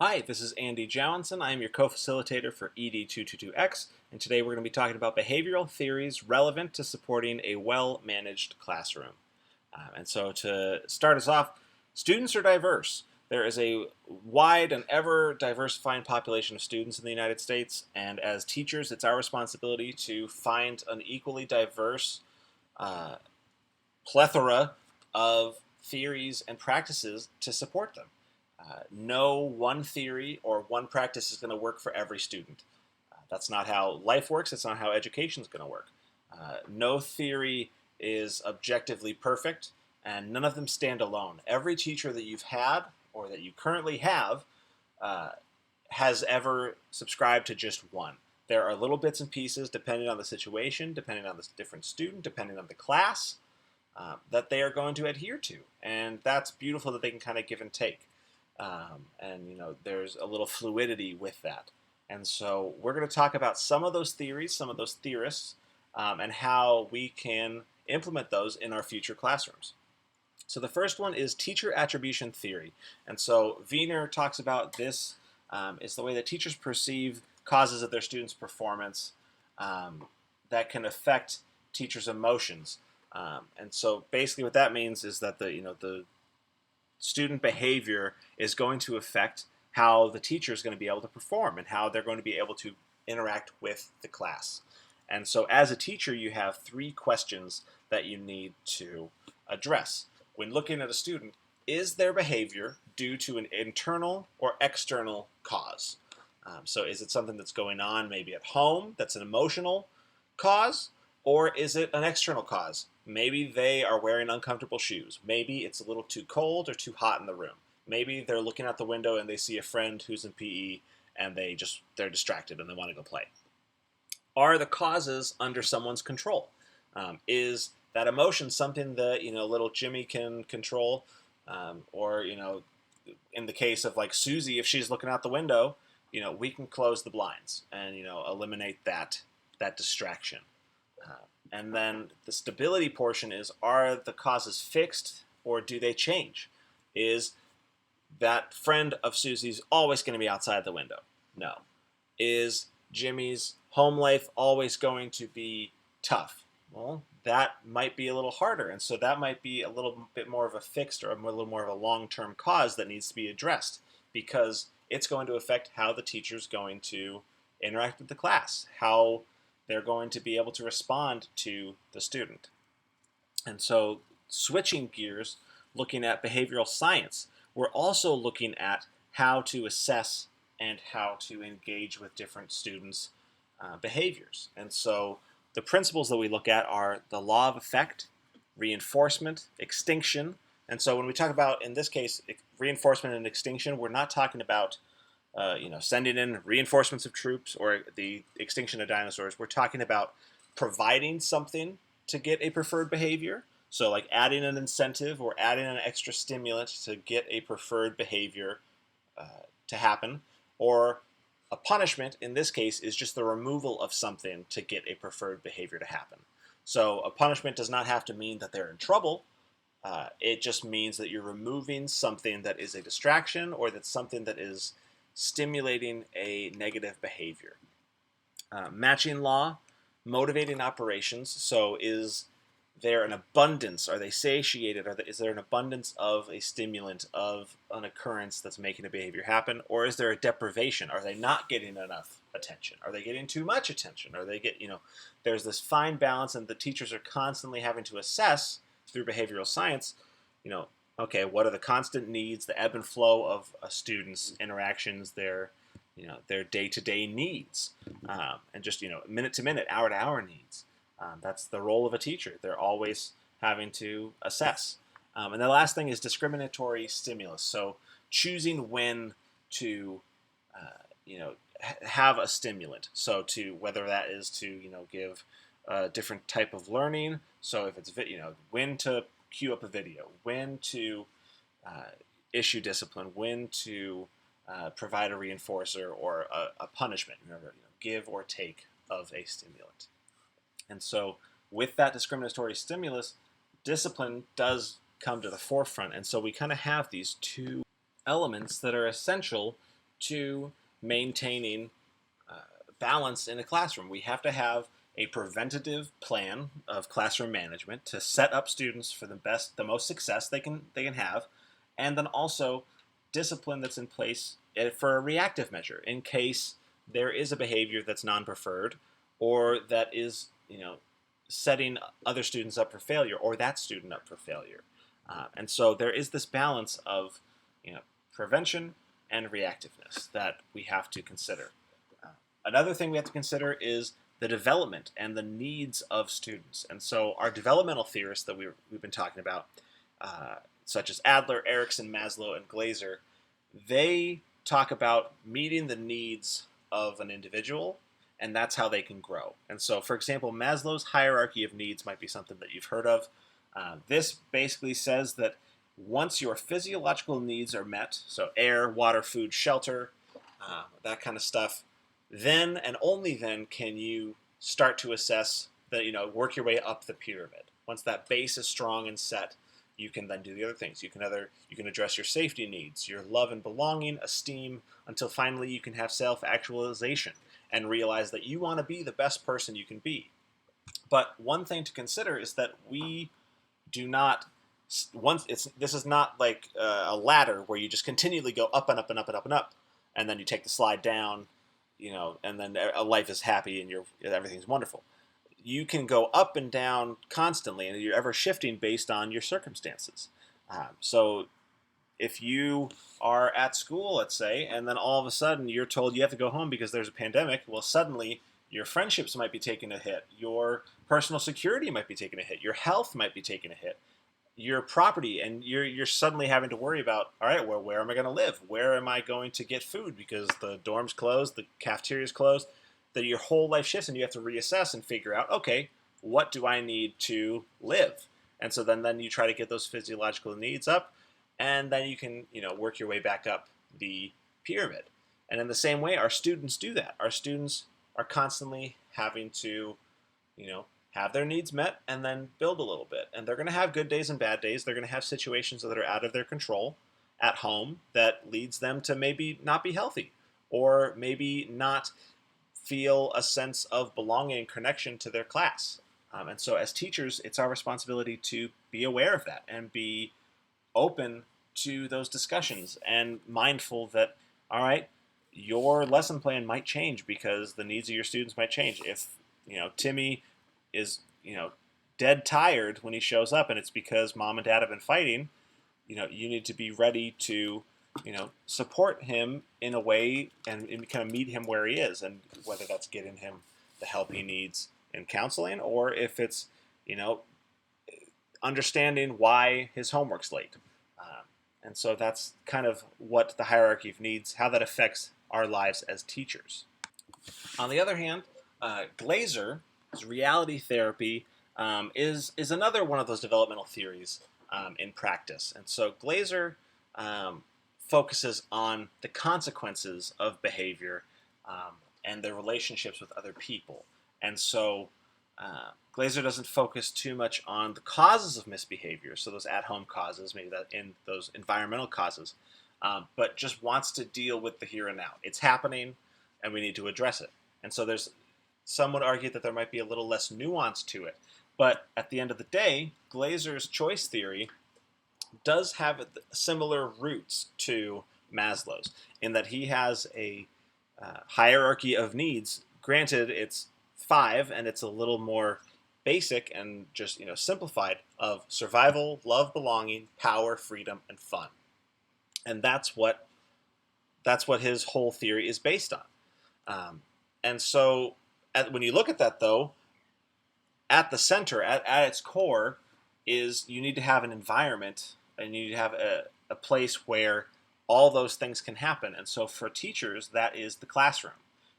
Hi, this is Andy Jowenson. I am your co-facilitator for ED222X, and today we're going to be talking about behavioral theories relevant to supporting a well-managed classroom. And so to start us off, students are diverse. There is a wide and ever diversifying population of students in the United States, and as teachers, it's our responsibility to find an equally diverse uh, plethora of theories and practices to support them. No one theory or one practice is going to work for every student. That's not how life works. It's not how education is going to work. No theory is objectively perfect, and none of them stand alone. Every teacher that you've had or that you currently have uh, has ever subscribed to just one. There are little bits and pieces depending on the situation, depending on the different student, depending on the class, that they are going to adhere to. And that's beautiful that they can kind of give and take. And there's a little fluidity with that. And so we're going to talk about some of those theories, some of those theorists, and how we can implement those in our future classrooms. So the first one is teacher attribution theory. And so Weiner talks about this. It's the way that teachers perceive causes of their students' performance that can affect teachers' emotions. And so basically what that means is that the student behavior is going to affect how the teacher is going to be able to perform and how they're going to be able to interact with the class. And so as a teacher, you have three questions that you need to address. When looking at a student, is their behavior due to an internal or external cause? So is it something that's going on maybe at home that's an emotional cause? Or is it an external cause? Maybe they are wearing uncomfortable shoes. Maybe it's a little too cold or too hot in the room. Maybe they're looking out the window and they see a friend who's in PE and they're distracted and they want to go play. Are the causes under someone's control? Is that emotion something that little Jimmy can control? Or in the case of like Susie, if she's looking out the window, we can close the blinds and eliminate that distraction. And then the stability portion is, are the causes fixed or do they change? Is that friend of Susie's always going to be outside the window? No. Is Jimmy's home life always going to be tough? Well, that might be a little harder. And so that might be a little bit more of a fixed or a little more of a long-term cause that needs to be addressed, because it's going to affect how the teacher's going to interact with the class, how they're going to be able to respond to the student. And so switching gears, looking at behavioral science, we're also looking at how to assess and how to engage with different students' behaviors. And so the principles that we look at are the law of effect, reinforcement, extinction. And so when we talk about, in this case, reinforcement and extinction, we're not talking about sending in reinforcements of troops or the extinction of dinosaurs. We're talking about providing something to get a preferred behavior. So like adding an incentive or adding an extra stimulant to get a preferred behavior to happen. Or a punishment, in this case, is just the removal of something to get a preferred behavior to happen. So a punishment does not have to mean that they're in trouble. It just means that you're removing something that is a distraction or that's something that is stimulating a negative behavior. Matching law, motivating operations. So is there an abundance? Are they satiated? Is there an abundance of a stimulant, of an occurrence that's making a behavior happen? Or is there a deprivation? Are they not getting enough attention? Are they getting too much attention? Are they there's this fine balance, and the teachers are constantly having to assess through behavioral science, okay, what are the constant needs, the ebb and flow of a student's interactions, their day-to-day needs, and just minute to minute, hour to hour needs. That's the role of a teacher. They're always having to assess. And the last thing is discriminatory stimulus. So choosing when to have a stimulant. So to whether that is to give a different type of learning. So if it's when to cue up a video, when to issue discipline, when to provide a reinforcer or a punishment, give or take of a stimulant. And so with that discriminatory stimulus, discipline does come to the forefront. And so we kind of have these two elements that are essential to maintaining balance in a classroom. We have to have a preventative plan of classroom management to set up students for the most success they can have, and then also discipline that's in place for a reactive measure in case there is a behavior that's non-preferred or that is, setting other students up for failure or that student up for failure. And so there is this balance of, prevention and reactiveness that we have to consider. Another thing we have to consider is the development and the needs of students. And so our developmental theorists that we've been talking about, such as Adler, Erikson, Maslow, and Glaser, they talk about meeting the needs of an individual, and that's how they can grow. And so, for example, Maslow's hierarchy of needs might be something that you've heard of. This basically says that once your physiological needs are met, so air, water, food, shelter, that kind of stuff, then and only then can you start to assess work your way up the pyramid. Once that base is strong and set, you can then do the other things. You can address your safety needs, your love and belonging, esteem, until finally you can have self-actualization and realize that you want to be the best person you can be. But one thing to consider is that we do not this is not like a ladder where you just continually go up and up and up and up and up, and then you take the slide down, and then life is happy and everything's wonderful. You can go up and down constantly, and you're ever shifting based on your circumstances. So if you are at school, let's say, and then all of a sudden you're told you have to go home because there's a pandemic, well, suddenly your friendships might be taking a hit, your personal security might be taking a hit, your health might be taking a hit, your property, and you're suddenly having to worry about, all right, well, where am I going to live? Where am I going to get food because the dorm's closed, the cafeteria's closed? That your whole life shifts and you have to reassess and figure out, okay, what do I need to live? And so then you try to get those physiological needs up, and then you can work your way back up the pyramid. And in the same way, our students do that. Our students are constantly having to have their needs met and then build a little bit. And they're going to have good days and bad days. They're going to have situations that are out of their control at home that leads them to maybe not be healthy or maybe not feel a sense of belonging and connection to their class. And so as teachers, it's our responsibility to be aware of that and be open to those discussions and mindful that, all right, your lesson plan might change because the needs of your students might change. If, Timmy is, dead tired when he shows up and it's because mom and dad have been fighting, you need to be ready to support him in a way and kind of meet him where he is, and whether that's getting him the help he needs in counseling or if it's, understanding why his homework's late. And so that's kind of what the hierarchy of needs, how that affects our lives as teachers. On the other hand, Glaser's reality therapy is another one of those developmental theories in practice. And so Glaser focuses on the consequences of behavior and their relationships with other people. And so Glaser doesn't focus too much on the causes of misbehavior, so those at-home causes, maybe that in those environmental causes, but just wants to deal with the here and now. It's happening, and we need to address it. And so some would argue that there might be a little less nuance to it. But at the end of the day, Glaser's choice theory does have similar roots to Maslow's in that he has a hierarchy of needs. Granted, it's 5, and it's a little more basic and just simplified of survival, love, belonging, power, freedom, and fun. And that's what his whole theory is based on. And so when you look at that, though, at the center, at its core, is you need to have an environment and you need to have a place where all those things can happen. And so for teachers, that is the classroom.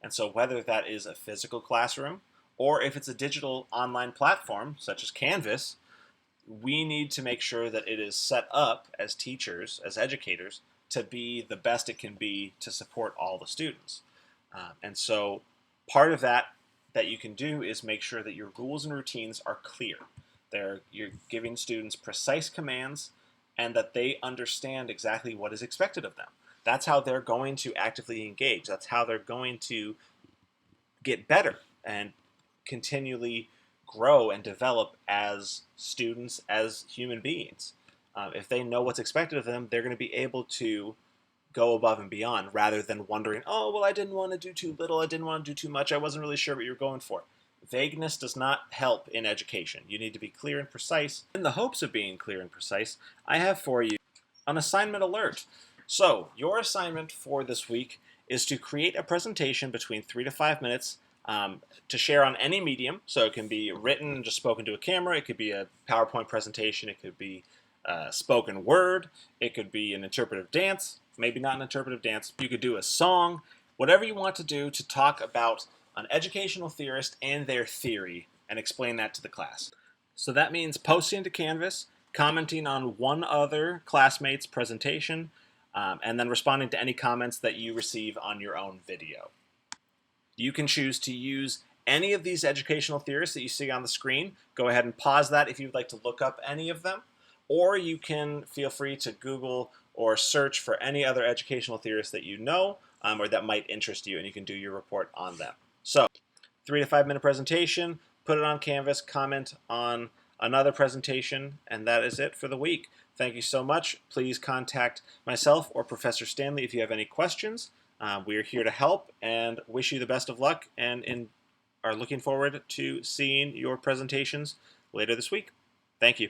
And so whether that is a physical classroom or if it's a digital online platform such as Canvas, we need to make sure that it is set up as teachers, as educators, to be the best it can be to support all the students. And so part of that you can do is make sure that your rules and routines are clear. You're giving students precise commands and that they understand exactly what is expected of them. That's how they're going to actively engage. That's how they're going to get better and continually grow and develop as students, as human beings. If they know what's expected of them, they're going to be able to go above and beyond rather than wondering, oh, well, I didn't want to do too little, I didn't want to do too much, I wasn't really sure what you were going for. Vagueness does not help in education. You need to be clear and precise. In the hopes of being clear and precise, I have for you an assignment alert. So, your assignment for this week is to create a presentation between 3 to 5 minutes to share on any medium. So it can be written and just spoken to a camera, it could be a PowerPoint presentation, it could be spoken word, it could be an interpretive dance, maybe not an interpretive dance, you could do a song, whatever you want to do to talk about an educational theorist and their theory and explain that to the class. So that means posting to Canvas, commenting on one other classmate's presentation, and then responding to any comments that you receive on your own video. You can choose to use any of these educational theorists that you see on the screen. Go ahead and pause that if you'd like to look up any of them. Or you can feel free to Google or search for any other educational theorists that you know or that might interest you, and you can do your report on them. So, 3 to 5 minute presentation, put it on Canvas, comment on another presentation, and that is it for the week. Thank you so much. Please contact myself or Professor Stanley if you have any questions. We are here to help and wish you the best of luck and are looking forward to seeing your presentations later this week. Thank you.